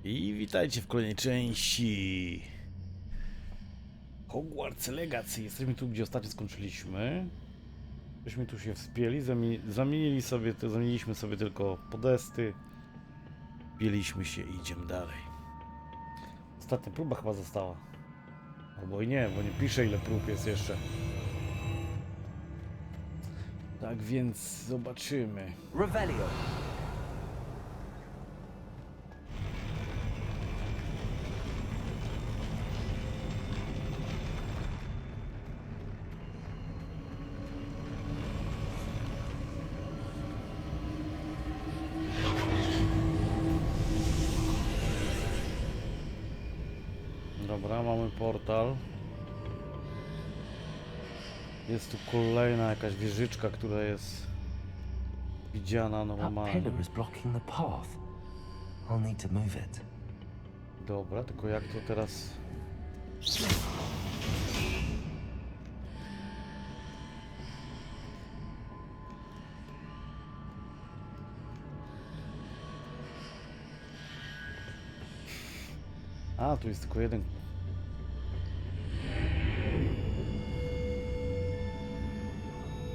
I witajcie w kolejnej części Hogwarts Legacy. Jesteśmy tu, gdzie ostatnio skończyliśmy. Żeśmy tu się wspięli, zamieniliśmy sobie tylko podesty. Wpięliśmy się i idziemy dalej. Ostatnia próba chyba została. Albo i nie, bo nie pisze, ile prób jest jeszcze. Tak więc zobaczymy. Revelio. Dobra, mamy portal. Jest tu kolejna jakaś wieżyczka, która jest widziana That normalnie. pillar is blocking the path. I'll need to move it. Dobra, tylko jak to teraz... A, tu jest tylko jeden.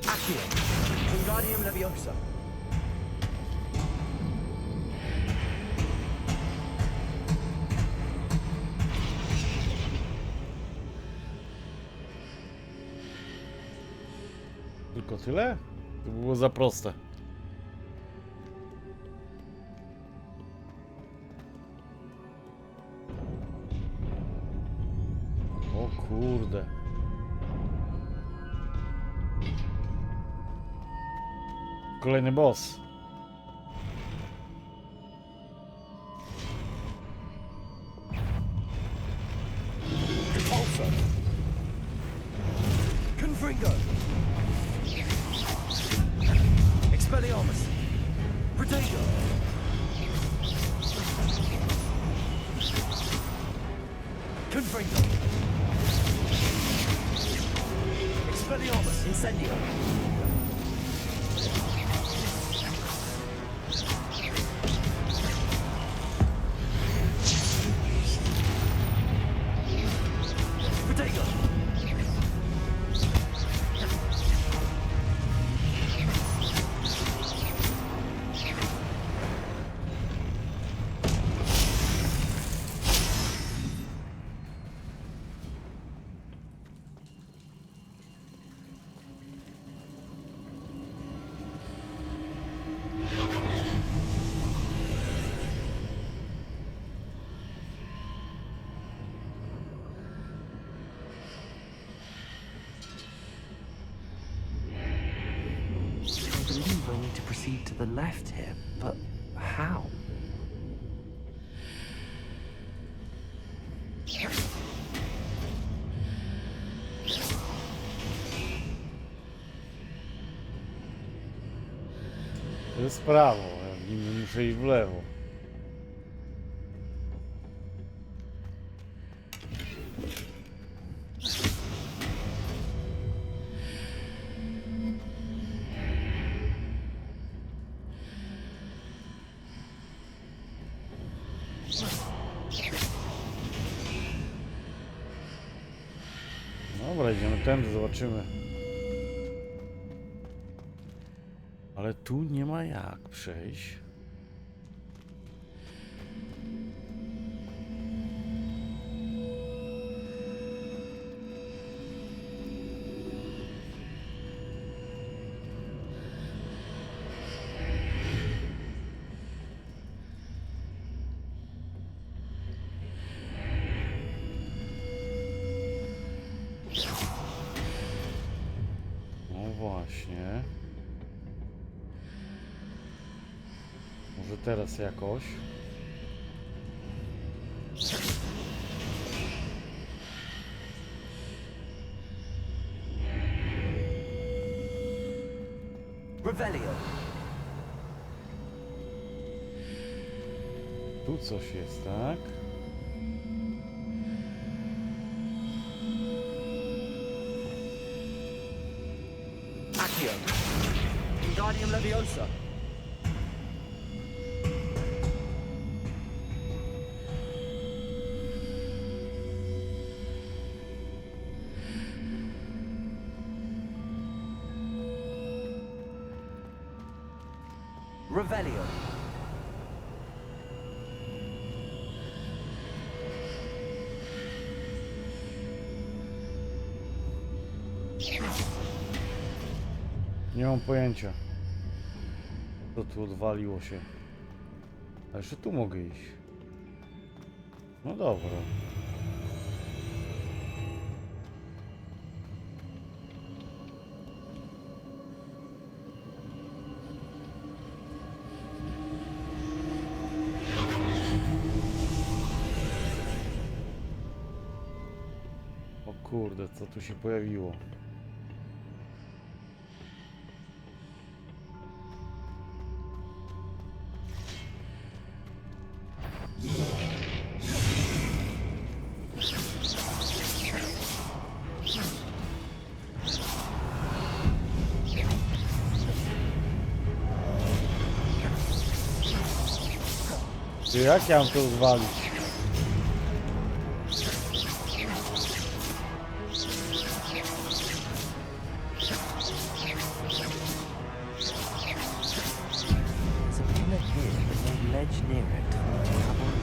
Accio. Wingardium Leviosa. Tylko tyle? To było za proste. O kurde. Kolejny boss. Repulsor. Confringo. Expelliarmus. Protego. Confringo. Expelliarmus. Incendio. Protego. I believe I need to proceed to the left here, but how? To jest prawo, ja nie muszę iść w lewo. Dobra, idziemy tędy, zobaczymy. Ale tu nie ma jak przejść. No właśnie. Może teraz jakoś. Revelio. Tu coś jest, tak? Accio. Wingardium Leviosa. Revelio. Nie mam pojęcia. Co tu odwaliło się. A jeszcze tu mogę iść. No dobra. O kurde, co tu się pojawiło? Ty, jak ja mam to zwalić? There's a pillar here, but no ledge near it for me to grab onto.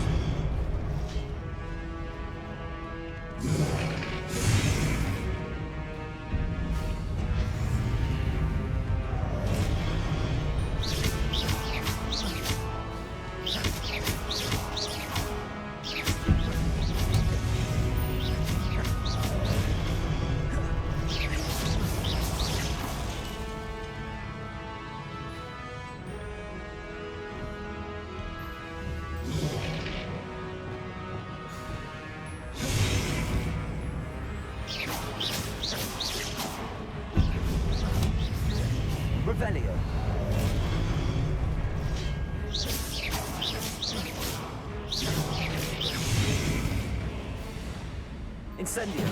Revelio. Incendio.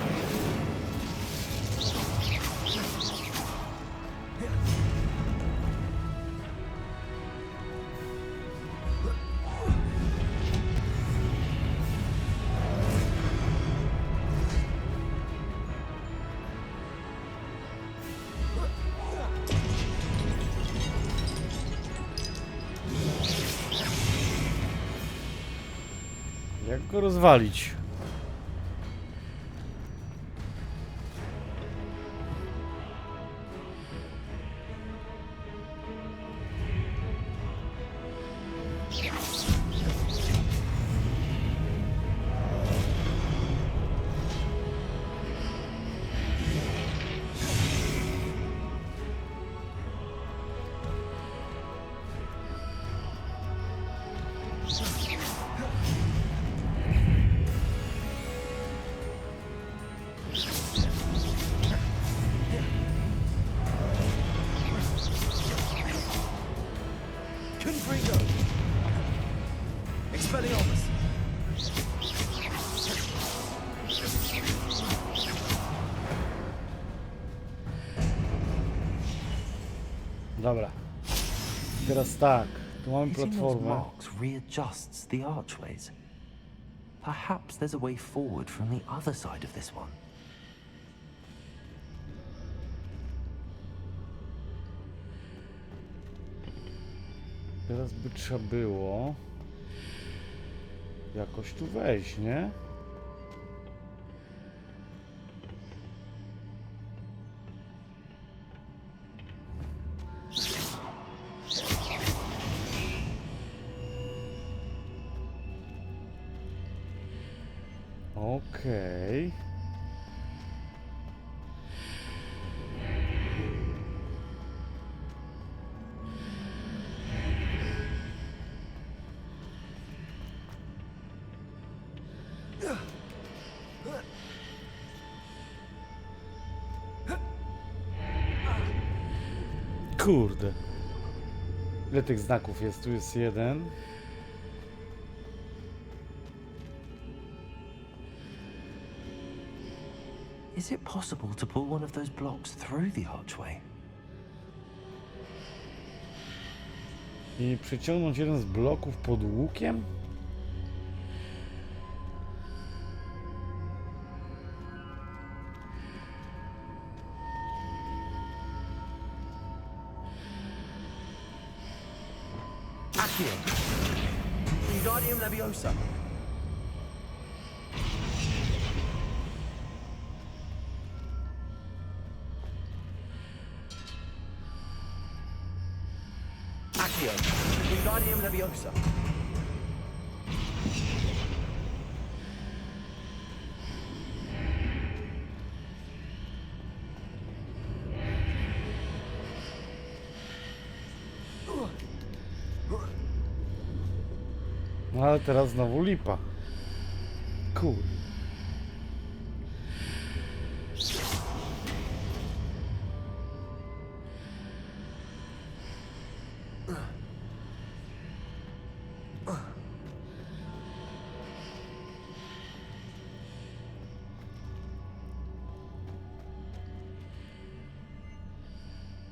Jak go rozwalić? Confringo. Expelliarmus. Dobra. Teraz tak. Tu mamy Hitting those platformę. marks readjusts the archways. Perhaps there's a way forward from the other side of this one. Teraz by trzeba było jakoś tu wejść, nie? Okej. Kurde. Ile tych znaków jest? Tu jest jeden. Is it possible to pull one of those blocks through the archway? I przyciągnąć jeden z bloków pod łukiem? Wingardium Leviosa. Accio. Wingardium Leviosa. No ale teraz znowu lipa. Kur...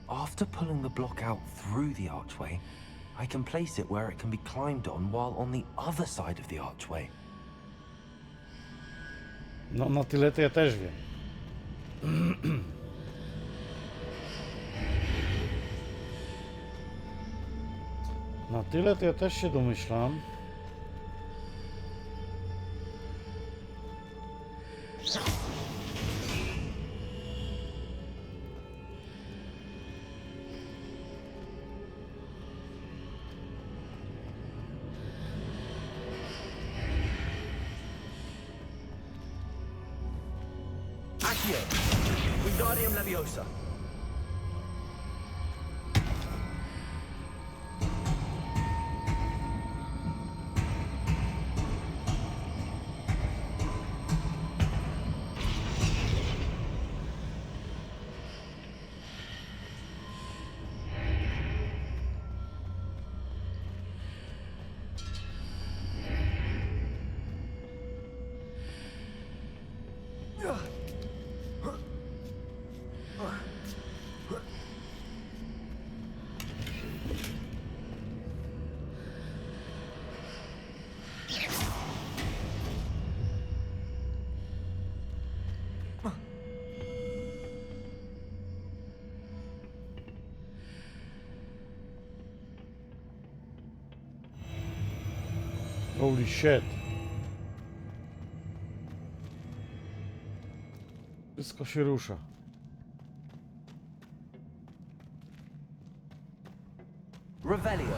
After pulling the block out through the archway, I can place it where it can be climbed on while on the other side of the archway. No na tyle to ja też wiem. Na tyle to ja też się domyślam. Accio. Wingardium Leviosa. Holy shit. Wszystko się rusza. Revelio.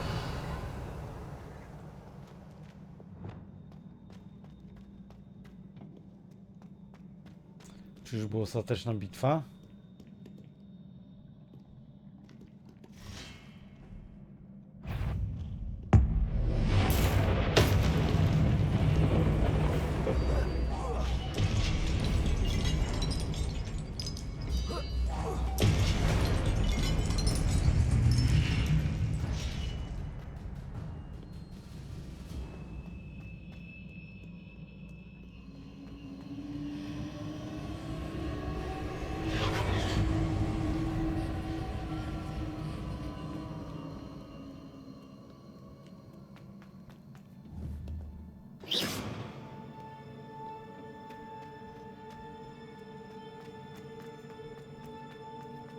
Czyżby ostateczna bitwa?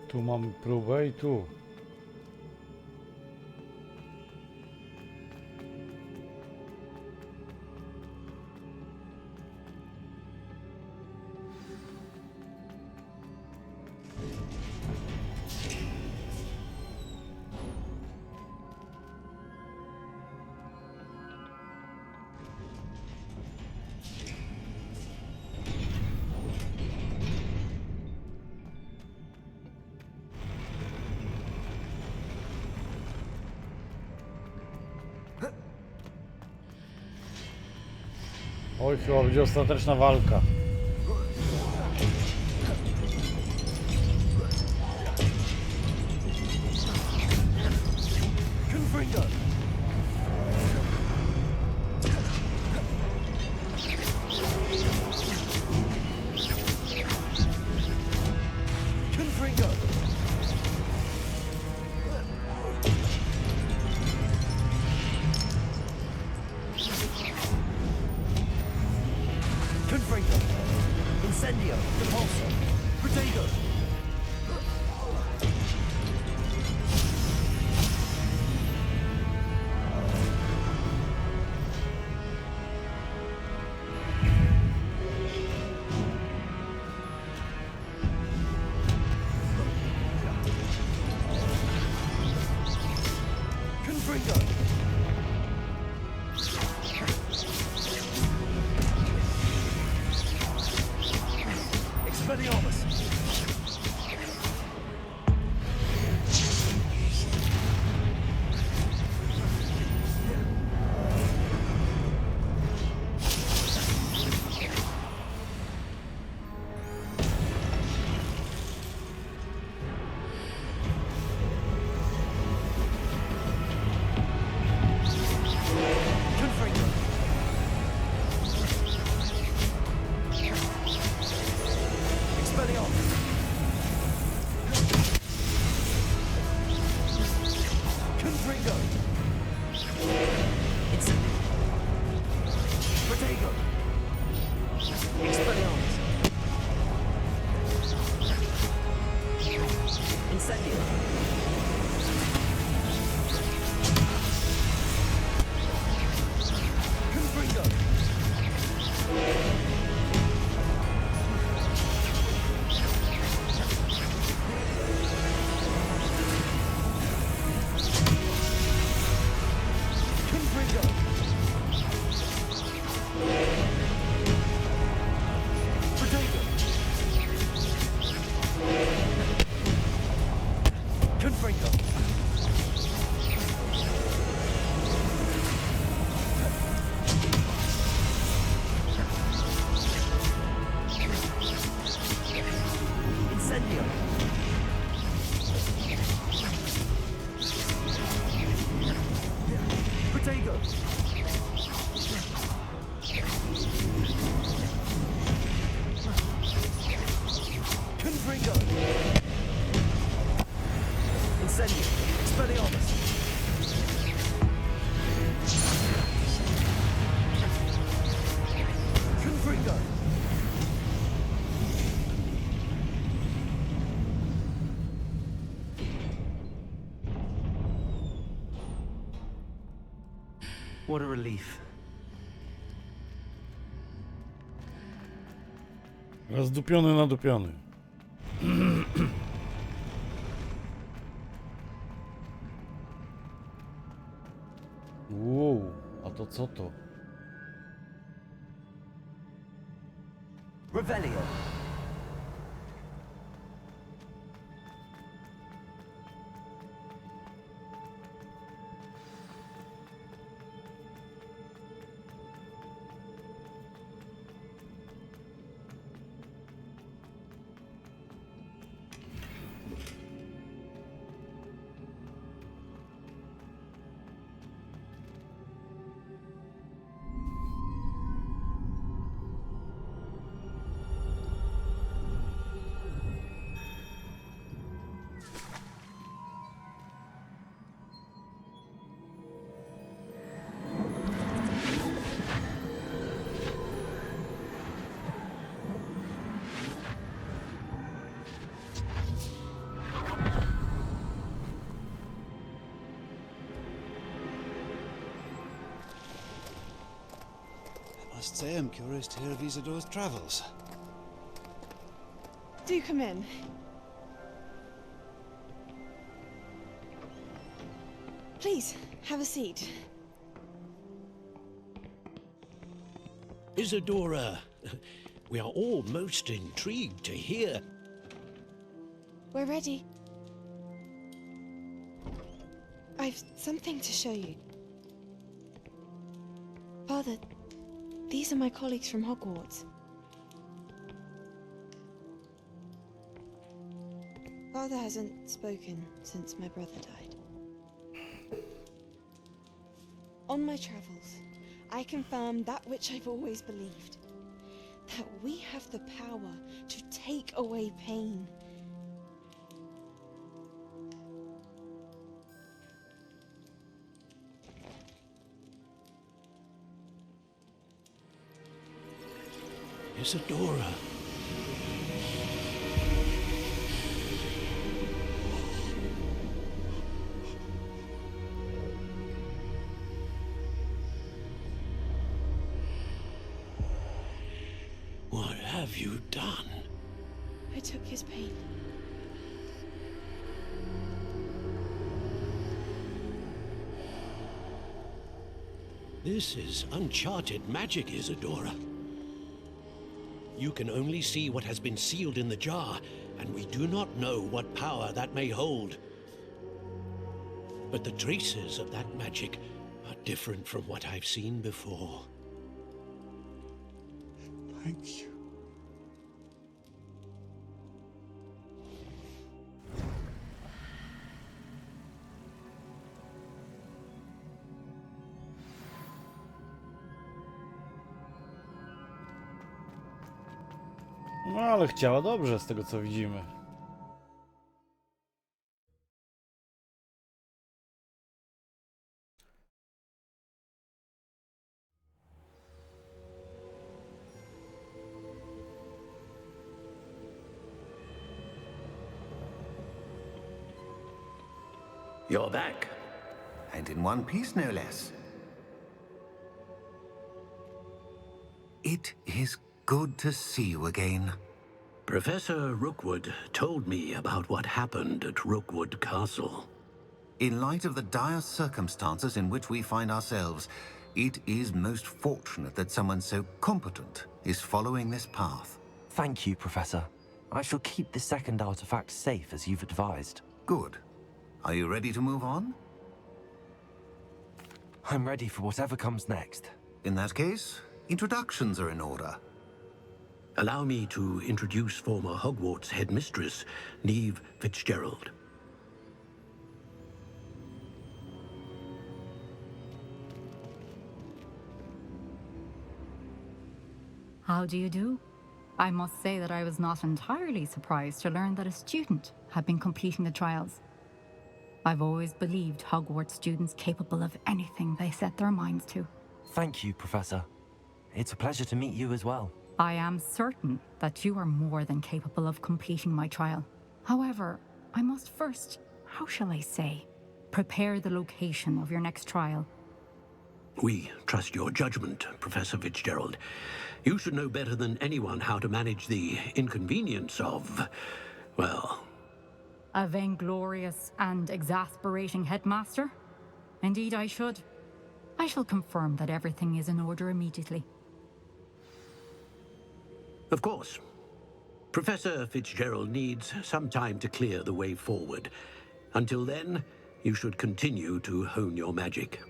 Tu mamy próbę i tu. Oj, chyba będzie ostateczna walka. Confringo. Confringo. Confringo. Incendio. Repulsor. Protego. What a relief. Rozdupiony, nadupiony. Wow, a to co to? Revelio. I must say I'm curious to hear of Isadore's travels. Do come in. Please, have a seat. Isadora, we are all most intrigued to hear. We're ready. I've something to show you. Father, these are my colleagues from Hogwarts. Father hasn't spoken since my brother died. On my travels, I confirmed that which I've always believed. That we have the power to take away pain. Isadora. What have you done? I took his pain. This is uncharted magic, Isadora. You can only see what has been sealed in the jar, and we do not know what power that may hold. But the traces of that magic are different from what I've seen before. Thank you. No ale chciała dobrze z tego co widzimy. You're back. And in one piece, no less. It is good to see you again. Professor Rookwood told me about what happened at Rookwood Castle. In light of the dire circumstances in which we find ourselves, it is most fortunate that someone so competent is following this path. Thank you, Professor. I shall keep the second artifact safe as you've advised. Good. Are you ready to move on? I'm ready for whatever comes next. In that case, introductions are in order. Allow me to introduce former Hogwarts headmistress, Neve Fitzgerald. How do you do? I must say that I was not entirely surprised to learn that a student had been completing the trials. I've always believed Hogwarts students capable of anything they set their minds to. Thank you, Professor. It's a pleasure to meet you as well. I am certain that you are more than capable of completing my trial. However, I must first, how shall I say, prepare the location of your next trial. We trust your judgment, Professor Fitzgerald. You should know better than anyone how to manage the inconvenience of, well... A vainglorious and exasperating headmaster? Indeed I should. I shall confirm that everything is in order immediately. Of course. Professor Fitzgerald needs some time to clear the way forward. Until then, you should continue to hone your magic.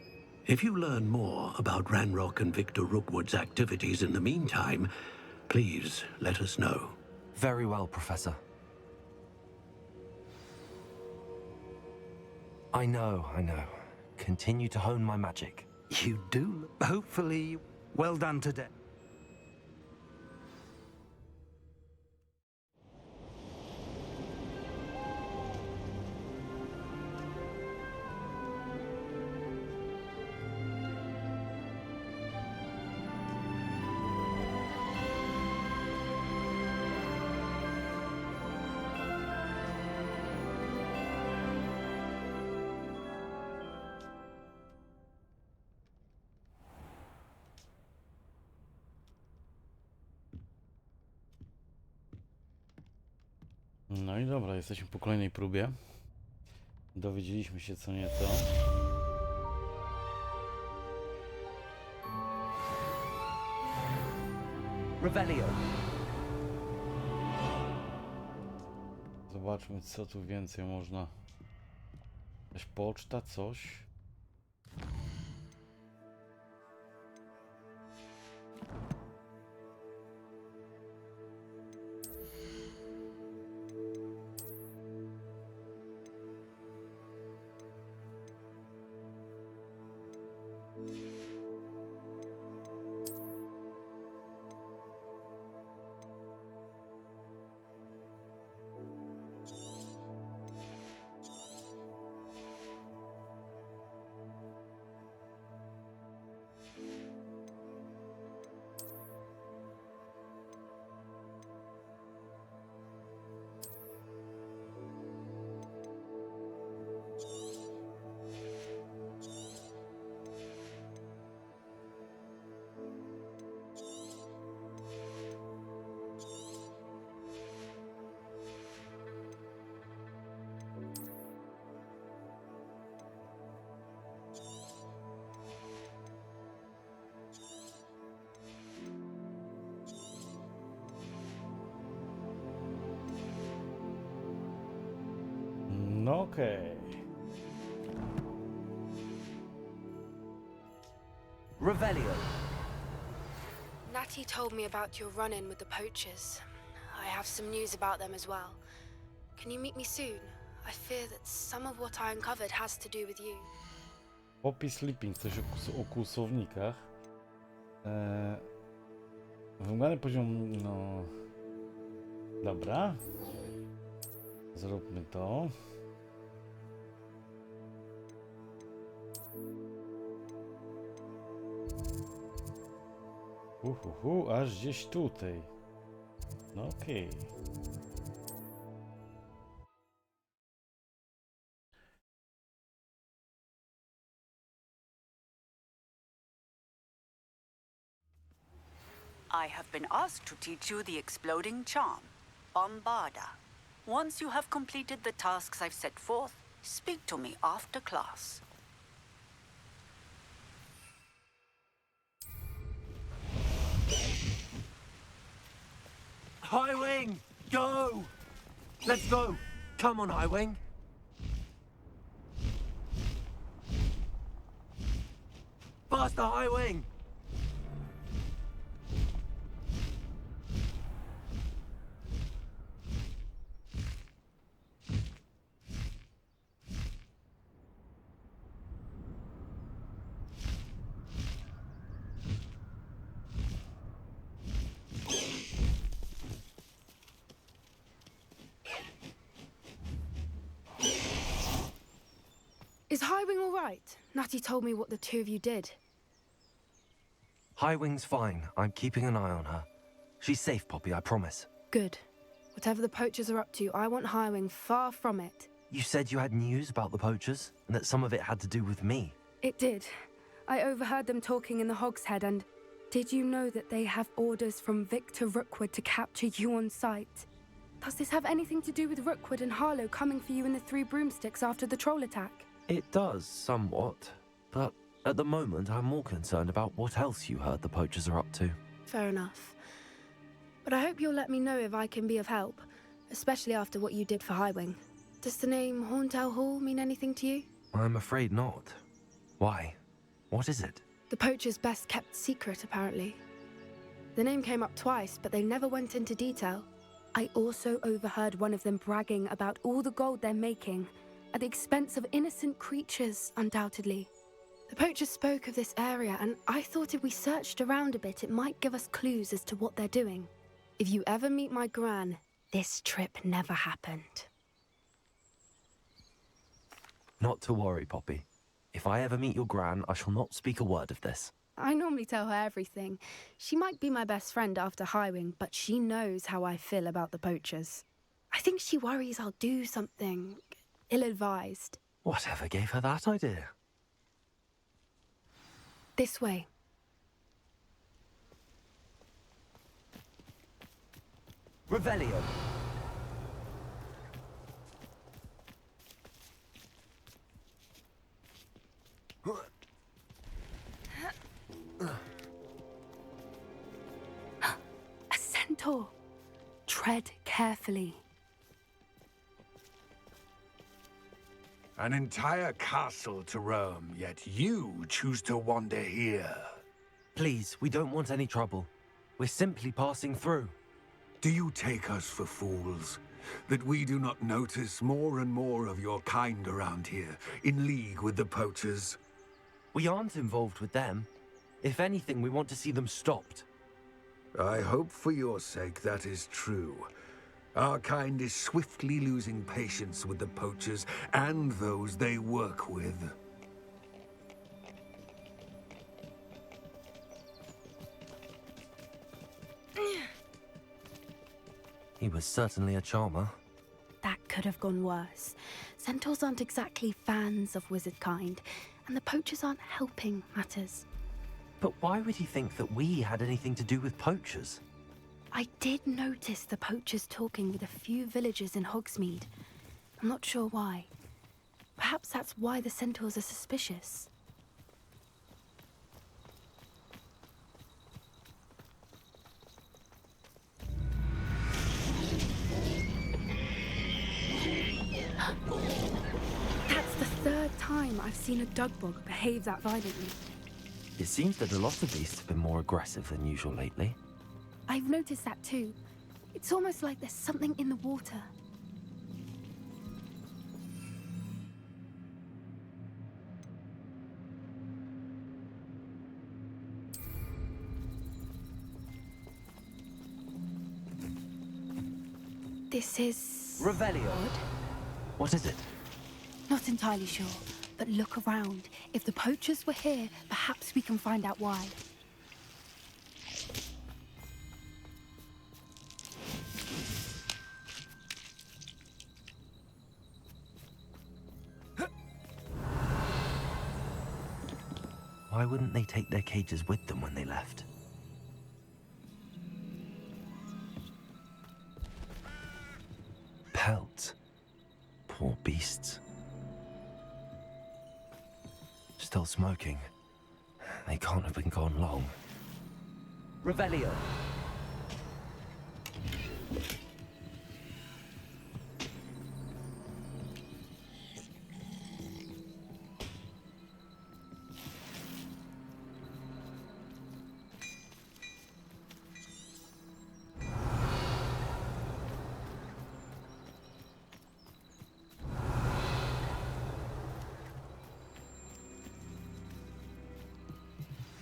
If you learn more about Ranrock and Victor Rookwood's activities in the meantime, please let us know. Very well, Professor. I know. Continue to hone my magic. You do. Hopefully, well done today. No i dobra, jesteśmy po kolejnej próbie. Dowiedzieliśmy się co nieco. Revelio. Zobaczmy co tu więcej można. Jakaś poczta, coś. No okej. Revelio. Natty told me about your run-in with the poachers. I have some news about them as well. Can you meet me soon? I fear that some of what I uncovered has to do with you. Poppy Sleeping, coś o kłusownikach. Wymagany poziom, no... Dobra. Zróbmy to. Aż gdzieś tutaj. No okej. I have been asked to teach you the exploding charm, Bombarda. Once you have completed the tasks I've set forth, speak to me after class. Highwing! Go! Let's go! Come on, Highwing! Faster, Highwing! Is Highwing all right? Natty told me what the two of you did. Highwing's fine. I'm keeping an eye on her. She's safe, Poppy, I promise. Good. Whatever the poachers are up to, I want Highwing far from it. You said you had news about the poachers, and that some of it had to do with me. It did. I overheard them talking in the Hogshead, and did you know that they have orders from Victor Rookwood to capture you on sight? Does this have anything to do with Rookwood and Harlow coming for you in the Three Broomsticks after the troll attack? It does, somewhat. But at the moment, I'm more concerned about what else you heard the poachers are up to. Fair enough. But I hope you'll let me know if I can be of help, especially after what you did for Highwing. Does the name Horntail Hall mean anything to you? I'm afraid not. Why? What is it? The poacher's best kept secret, apparently. The name came up twice, but they never went into detail. I also overheard one of them bragging about all the gold they're making, at the expense of innocent creatures, undoubtedly. The poacher spoke of this area, and I thought if we searched around a bit, it might give us clues as to what they're doing. If you ever meet my gran, this trip never happened. Not to worry, Poppy. If I ever meet your gran, I shall not speak a word of this. I normally tell her everything. She might be my best friend after Highwing, but she knows how I feel about the poachers. I think she worries I'll do something ill-advised. Whatever gave her that idea? This way. Revelio. A centaur. Tread carefully. An entire castle to roam, yet you choose to wander here. Please, we don't want any trouble. We're simply passing through. Do you take us for fools? That we do not notice more and more of your kind around here, in league with the poachers? We aren't involved with them. If anything, we want to see them stopped. I hope for your sake that is true. Our kind is swiftly losing patience with the poachers and those they work with. He was certainly a charmer. That could have gone worse. Centaurs aren't exactly fans of wizard kind, and the poachers aren't helping matters. But why would he think that we had anything to do with poachers? I did notice the poachers talking with a few villagers in Hogsmeade. I'm not sure why. Perhaps that's why the centaurs are suspicious. That's the third time I've seen a dugbog behave that violently. It seems that a lot of beasts have been more aggressive than usual lately. I've noticed that too. It's almost like there's something in the water. This is... Revelio. odd. What is it? Not entirely sure, but look around. If the poachers were here, perhaps we can find out why. Why wouldn't they take their cages with them when they left? Pelts. Poor beasts. Still smoking. They can't have been gone long. Revelio.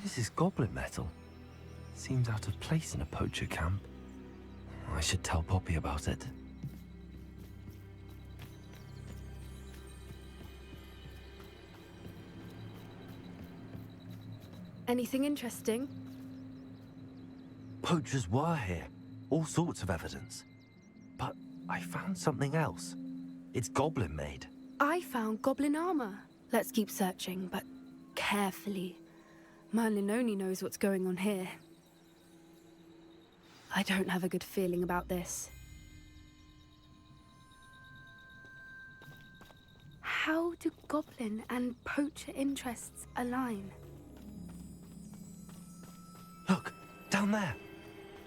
This is goblin metal. Seems out of place in a poacher camp. I should tell Poppy about it. Anything interesting? Poachers were here. All sorts of evidence. But I found something else. It's goblin made. I found goblin armor. Let's keep searching, but carefully. Merlin only knows what's going on here. I don't have a good feeling about this. How do goblin and poacher interests align? Look, down there.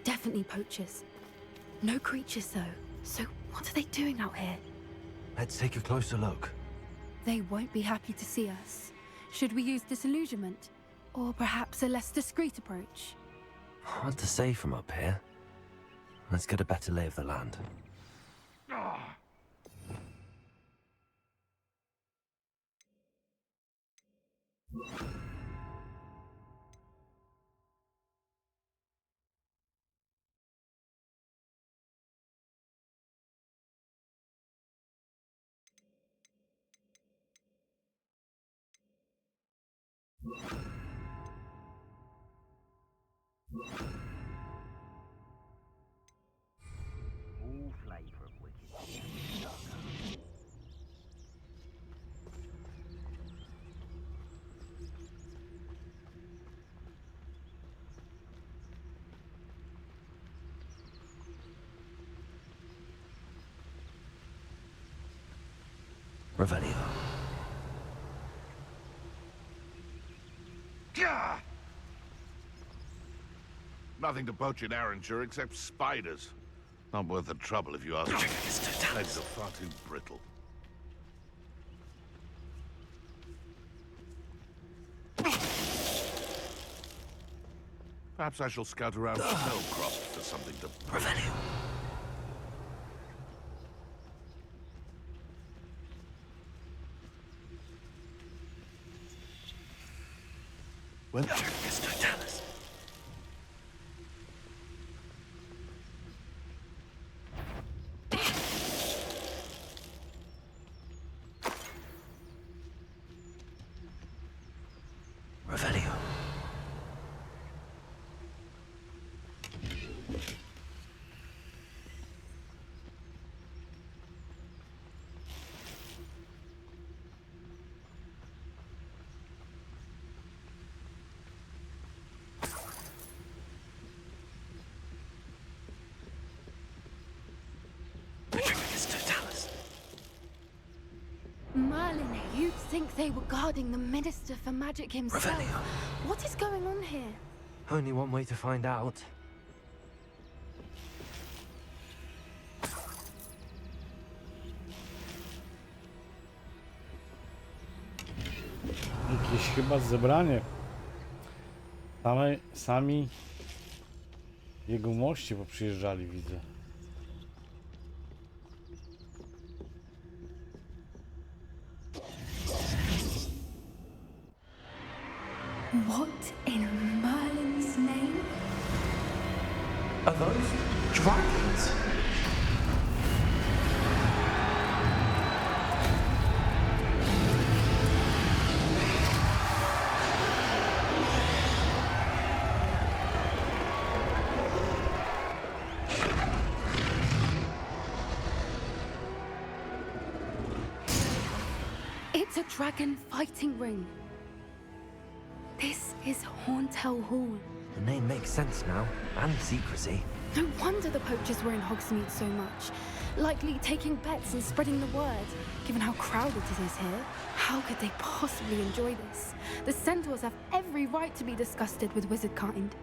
Definitely poachers. No creatures, though. So what are they doing out here? Let's take a closer look. They won't be happy to see us. Should we use disillusionment? Or perhaps a less discreet approach? Hard to say from up here. Let's get a better lay of the land. All flavour of wicked sucker. Revelio. Gah! Nothing to poach in Arranshire except spiders. Not worth the trouble if you ask me. Legs are far too brittle. Perhaps I shall scout around snowcrops for something to... Revelio. Well, Cz.23. Revelio. Cz.23. Merlin, you'd think they were guarding the Minister for Magic himself. Revelio. What is going on here? Only one way to find out. Jakieś chyba zebranie. Sami jego mości poprzyjeżdżali, widzę. What in Merlin's name? Are those dragons? It's a dragon fighting ring. This is Hauntel Hall. The name makes sense now, and the secrecy. No wonder the poachers were in Hogsmeade so much. Likely taking bets and spreading the word, given how crowded it is here. How could they possibly enjoy this? The centaurs have every right to be disgusted with wizard kind.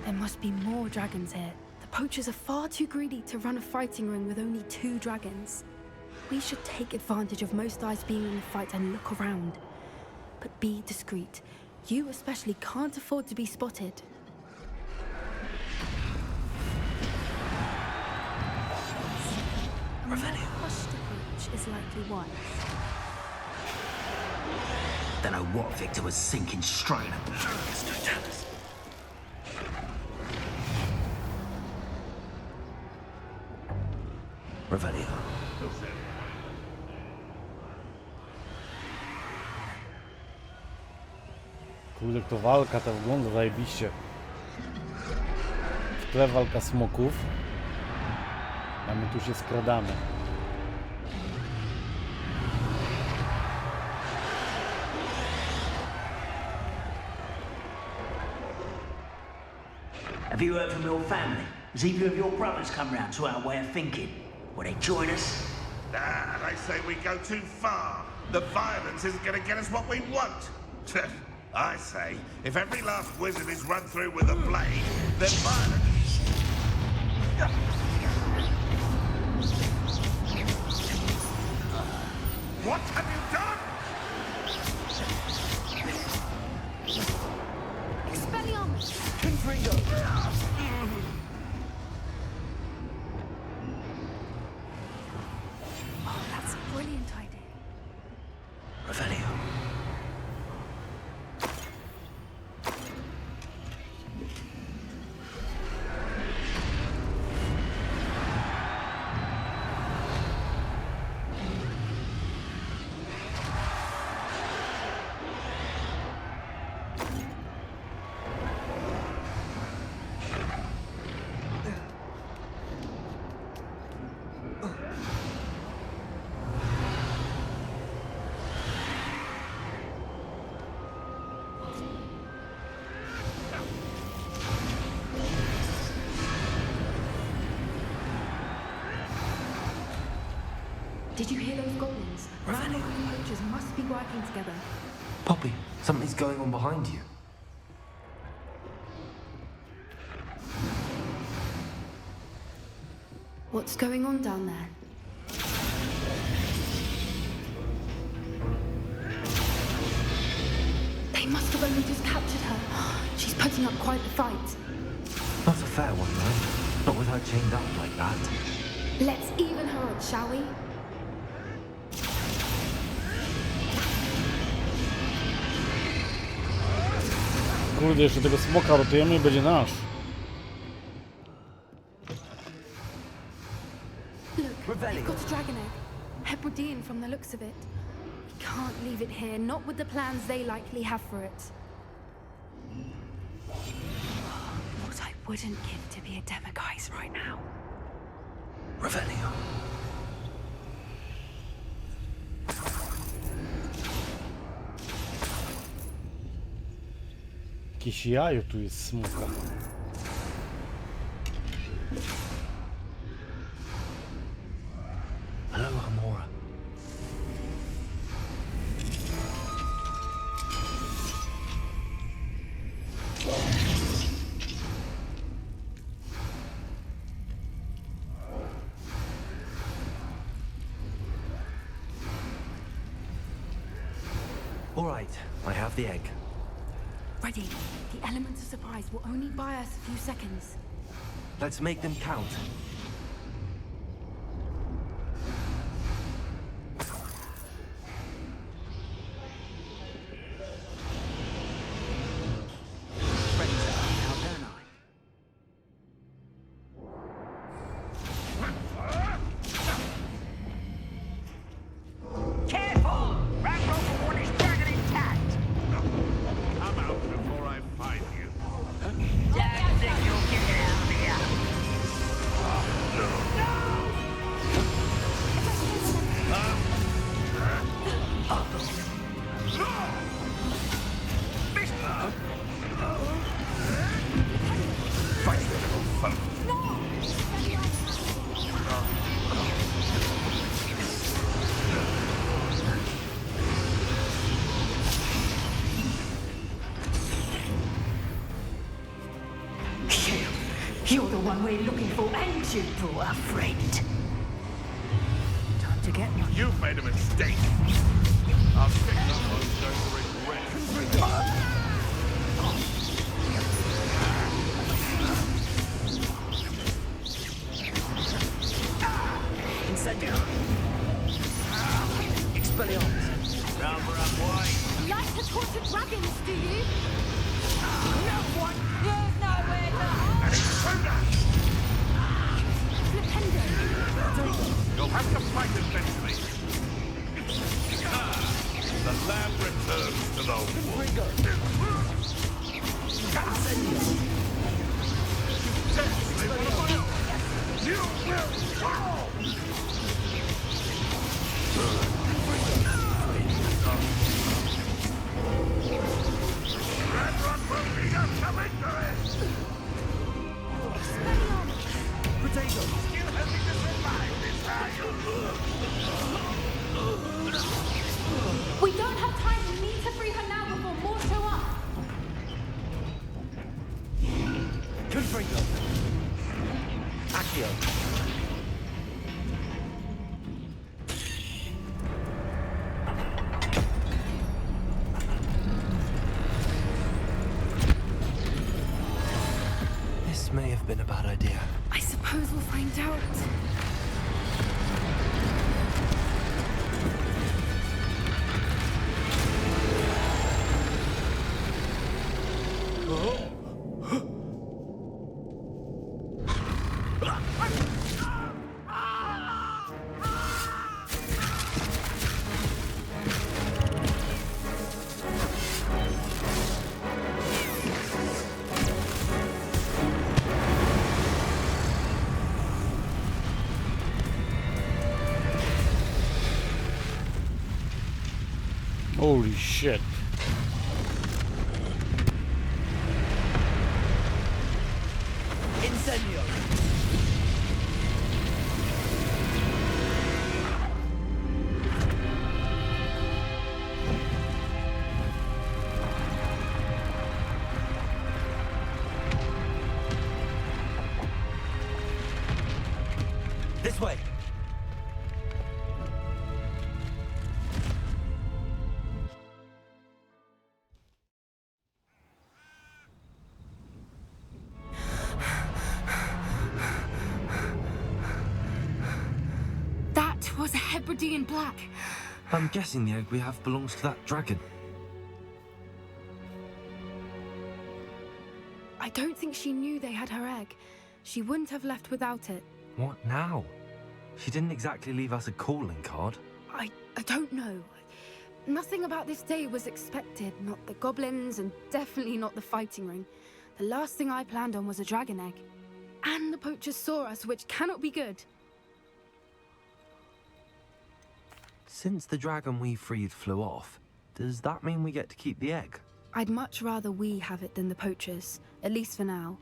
There must be more dragons here. The poachers are far too greedy to run a fighting ring with only 2 dragons. We should take advantage of most eyes being in the fight and look around. But be discreet. You especially can't afford to be spotted. Revelio. Hushed approach is likely wise. Don't know what Victor was sinking straight at me. Cz.23. Revelio. Kurde, to walka ta wygląda zajebiście. W tle walka smoków, a my tu się skradamy. Have you heard from your family? Has either of your brothers come round to our way of thinking? Will they join us? Nah, they say we go too far. The violence isn't going to get us what we want. I say, if every last wizard is run through with a blade, then violence... What have you done? Expelliarmus! Confringo! Oh, that's a brilliant idea. Revelio. Did you hear those goblins? Randall and the poachers must be working together. Poppy, something's going on behind you. What's going on down there? They must have only just captured her. She's putting up quite the fight. Not a fair one, though. Not with her chained up like that. Let's even her odds, shall we? Kurde, jeszcze tego smoka rotujemy i będzie nasz. Look, they've got a dragon egg. Hebridean from the looks of it. We can't leave it here, not with the plans they likely have for it. What I wouldn't give to be a Demiguise right now. Revelio. Jakieś jajo tu jest smoka. Hello, Hamora. All right, I have the egg. Ready. The elements of surprise will only buy us a few seconds. Let's make them count. Careful! Raproper one is dragon intact! Come out before I find you. Don't think you'll get it out of here! Fight the little fuck. You're the one we're looking for, and you brought a friend. Time to get one. You've made a mistake. I'll fix someone's going to regret. Incendio! Expelliarmus! Rubber up wide! Like to torture dragons, do you? No one! There's nowhere to hide! Flipendo! You'll have to fight eventually. The lamb returns to the wolf. 2-3 go. Accio. This may have been a bad idea. I suppose we'll find out. Holy shit. Incendio. This way. That was a Hebridean black. I'm guessing the egg we have belongs to that dragon. I don't think she knew they had her egg. She wouldn't have left without it. What now? She didn't exactly leave us a calling card. I don't know. Nothing about this day was expected. Not the goblins, and definitely not the fighting ring. The last thing I planned on was a dragon egg. And the poachers saw us, which cannot be good. Since the dragon we freed flew off, does that mean we get to keep the egg? I'd much rather we have it than the poachers, at least for now.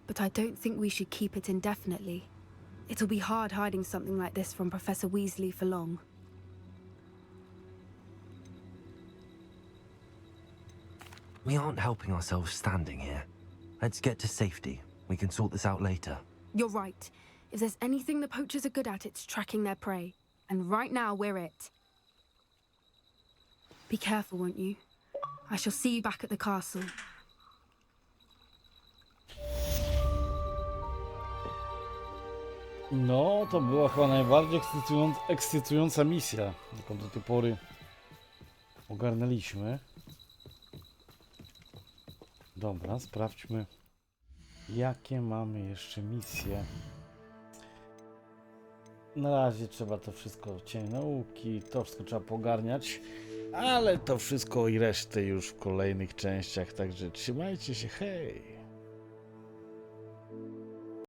But I don't think we should keep it indefinitely. It'll be hard hiding something like this from Professor Weasley for long. We aren't helping ourselves standing here. Let's get to safety. We can sort this out later. You're right. If there's anything the poachers are good at, it's tracking their prey. And right now, we're it. Be careful, won't you? I shall see you back at the castle. No, to była chyba najbardziej ekscytująca misja, jaką do tej pory ogarnęliśmy. Dobra, sprawdźmy, jakie mamy jeszcze misje. Na razie trzeba to wszystko, cień nauki, to wszystko trzeba pogarniać, ale to wszystko i resztę już w kolejnych częściach, także trzymajcie się, hej!